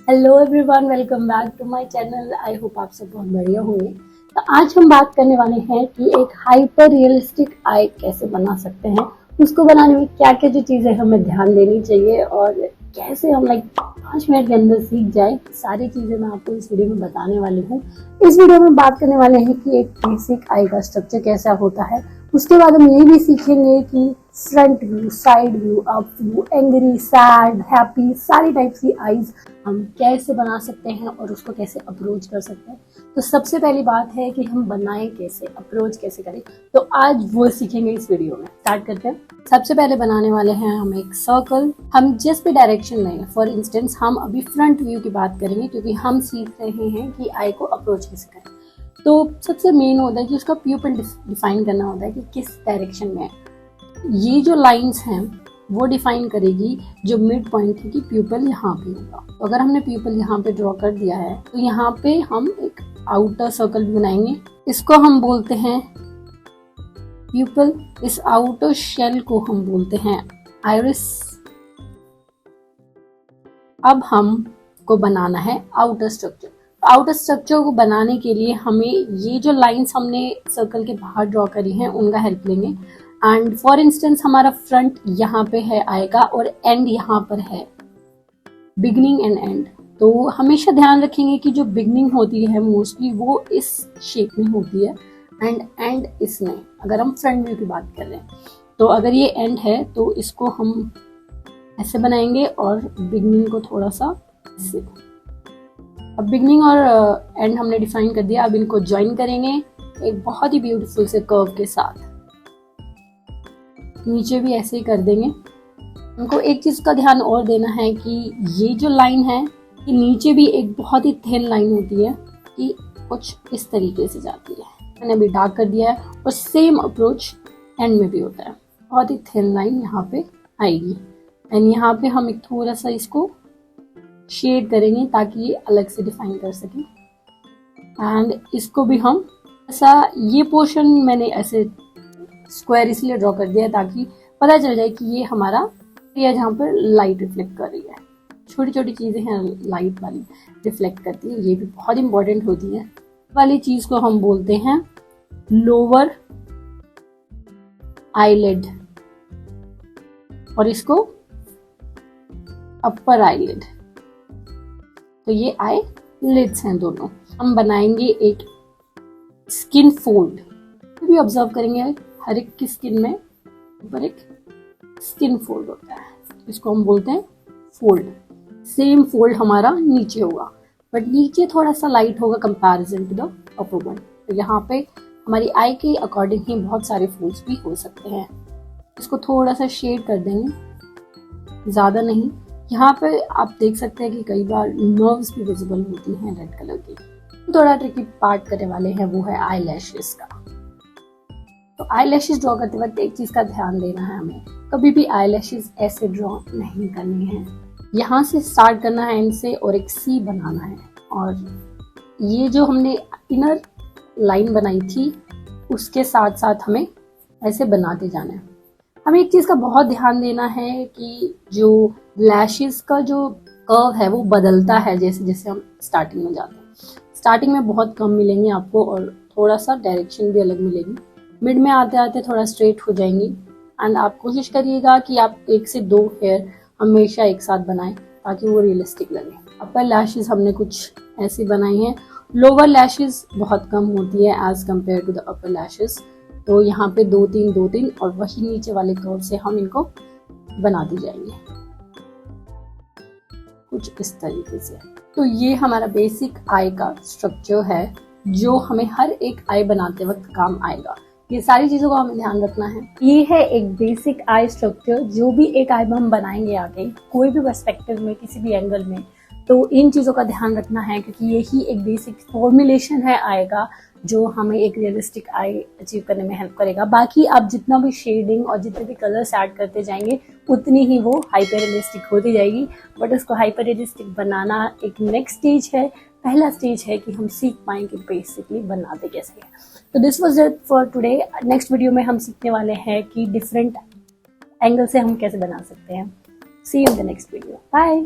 Hello everyone, welcome back to my channel. I hope आप सब बहुत बढ़िया होंगे। तो आज हम बात करने वाले हैं कि एक हाइपर रियलिस्टिक आई कैसे बना सकते हैं, उसको बनाने में क्या क्या जो चीज़ें हमें ध्यान देनी चाहिए और कैसे हम 5 मिनट के अंदर सीख जाए। सारी चीज़ें मैं आपको इस वीडियो में बताने वाली हूँ। इस वीडियो में बात करने वाले हैं कि एक बेसिक आई का स्ट्रक्चर कैसा होता है। उसके बाद हम ये भी सीखेंगे कि front view, side view, up view, angry, sad, happy, सारी टाइप्स की आईज हम कैसे बना सकते हैं और उसको कैसे अप्रोच कर सकते हैं। तो सबसे पहली बात है कि हम बनाएं कैसे, अप्रोच कैसे करें, तो आज वो सीखेंगे इस वीडियो में। स्टार्ट करते हैं। सबसे पहले बनाने वाले हैं हम एक सर्कल। हम जिस भी डायरेक्शन में, फॉर इंस्टेंस हम अभी फ्रंट व्यू की बात करेंगे क्योंकि हम सीख रहे हैं कि आई को अप्रोच कैसे करें। तो सबसे मेन होता है कि उसका प्यूपल डिफाइन करना होता है कि किस डायरेक्शन में है। ये जो लाइंस हैं वो डिफाइन करेगी जो मिड पॉइंट है कि प्यूपल यहाँ पे होगा। तो अगर हमने प्यूपल यहाँ पे ड्रॉ कर दिया है तो यहाँ पे हम एक आउटर सर्कल बनाएंगे। इसको हम बोलते हैं प्यूपल। इस आउटर शेल को हम बोलते हैं आइरिस। अब हम को बनाना है आउटर स्ट्रक्चर। आउटर स्ट्रक्चर को बनाने के लिए हमें ये जो लाइंस हमने सर्कल के बाहर ड्रॉ करी हैं उनका हेल्प लेंगे। एंड फॉर इंस्टेंस हमारा फ्रंट यहाँ पे है आएगा और एंड यहाँ पर है, बिगनिंग एंड एंड। तो हमेशा ध्यान रखेंगे कि जो बिगनिंग होती है मोस्टली वो इस शेप में होती है एंड एंड इसमें। अगर हम फ्रंट व्यू की बात कर रहे हैं तो अगर ये एंड है तो इसको हम ऐसे बनाएंगे और बिगनिंग को थोड़ा सा ऐसे। अब बिगनिंग और एंड हमने डिफाइन कर दिया। अब इनको ज्वाइन करेंगे एक बहुत ही ब्यूटीफुल से कर्व के साथ। नीचे भी ऐसे ही कर देंगे। हमको एक चीज का ध्यान और देना है कि ये जो लाइन है ये नीचे भी एक बहुत ही थिन लाइन होती है कि कुछ इस तरीके से जाती है। मैंने अभी डार्क कर दिया है और सेम अप्रोच एंड में भी होता है। बहुत ही थिन लाइन यहाँ पे आएगी एंड यहाँ पे हम एक थोड़ा सा इसको शेड करेंगे ताकि ये अलग से डिफाइन कर सकें। एंड इसको भी हम ऐसा, ये पोर्शन मैंने ऐसे स्क्वायर इसलिए ड्रॉ कर दिया ताकि पता चल जाए कि ये हमारा एरिया जहाँ पर लाइट रिफ्लेक्ट कर रही है। छोटी छोटी चीजें हैं लाइट वाली रिफ्लेक्ट करती है, ये भी बहुत इंपॉर्टेंट होती है। वाली चीज को हम बोलते हैं लोअर आईलिड और इसको अपर आईलिड। तो ये आई लिड्स हैं दोनों। हम बनाएंगे एक स्किन फोल्ड। भी ऑब्जर्व करेंगे हर एक की स्किन में ऊपर एक स्किन फोल्ड होता है, इसको हम बोलते हैं फोल्ड। सेम फोल्ड हमारा नीचे होगा बट नीचे थोड़ा सा लाइट होगा comparison to the upper one. तो यहाँ पे हमारी आई के अकॉर्डिंग ही बहुत सारे फोल्ड्स भी हो सकते हैं। इसको थोड़ा सा शेड कर देंगे, ज्यादा नहीं। यहाँ पे आप देख सकते हैं कि कई बार नर्व्स भी विजिबल होती हैं रेड कलर की। थोड़ा ट्रिकी पार्ट करने वाले हैं वो है आई लैशेस का। तो आई लैशेस ड्रॉ करते वक्त एक चीज का ध्यान देना है हमें, कभी भी आई लैशेस ऐसे ड्रॉ नहीं करनी है। यहाँ से स्टार्ट करना है एंड से और एक सी बनाना है और ये जो हमने इनर लाइन बनाई थी उसके साथ साथ हमें ऐसे बनाते जाना है। हमें एक चीज का बहुत ध्यान देना है कि जो लैशेस का जो कर्व है वो बदलता है जैसे जैसे हम स्टार्टिंग में जाते हैं। स्टार्टिंग में बहुत कम मिलेंगे आपको और थोड़ा सा डायरेक्शन भी अलग मिलेगी। मिड में आते आते थोड़ा स्ट्रेट हो जाएंगी। एंड आप कोशिश करिएगा कि आप 1 से 2 हेयर हमेशा एक साथ बनाएं ताकि वो रियलिस्टिक लगे। अपर लैशेस हमने कुछ ऐसी बनाई हैं। लोअर लैशेस बहुत कम होती है as compare to the upper lashes. तो यहाँ पे 2-3 और वही नीचे वाले कर्व से हम इनको बनाते जाएंगे कुछ इस तरीके से। तो ये हमारा बेसिक आई का स्ट्रक्चर है जो हमें हर एक आई बनाते वक्त काम आएगा। ये सारी चीजों का हमें ध्यान रखना है। ये है एक बेसिक आई स्ट्रक्चर। जो भी एक आई हम बनाएंगे आगे कोई भी पर्सपेक्टिव में, किसी भी एंगल में, तो इन चीजों का ध्यान रखना है क्योंकि यही एक बेसिक फॉर्मुलेशन है आएगा जो हमें एक रियलिस्टिक आई अचीव करने में हेल्प करेगा। बाकी आप जितना भी शेडिंग और जितने भी कलर्स ऐड करते जाएंगे उतनी ही वो हाइपर रियलिस्टिक होती जाएगी। बट उसको हाइपर रियलिस्टिक बनाना एक नेक्स्ट स्टेज है। पहला स्टेज है कि हम सीख पाएं कि बेसिकली बनाते कैसे हैं। तो this was it for today. Next video में हम सीखने वाले हैं कि डिफरेंट एंगल से हम कैसे बना सकते हैं। See you in the next video. Bye.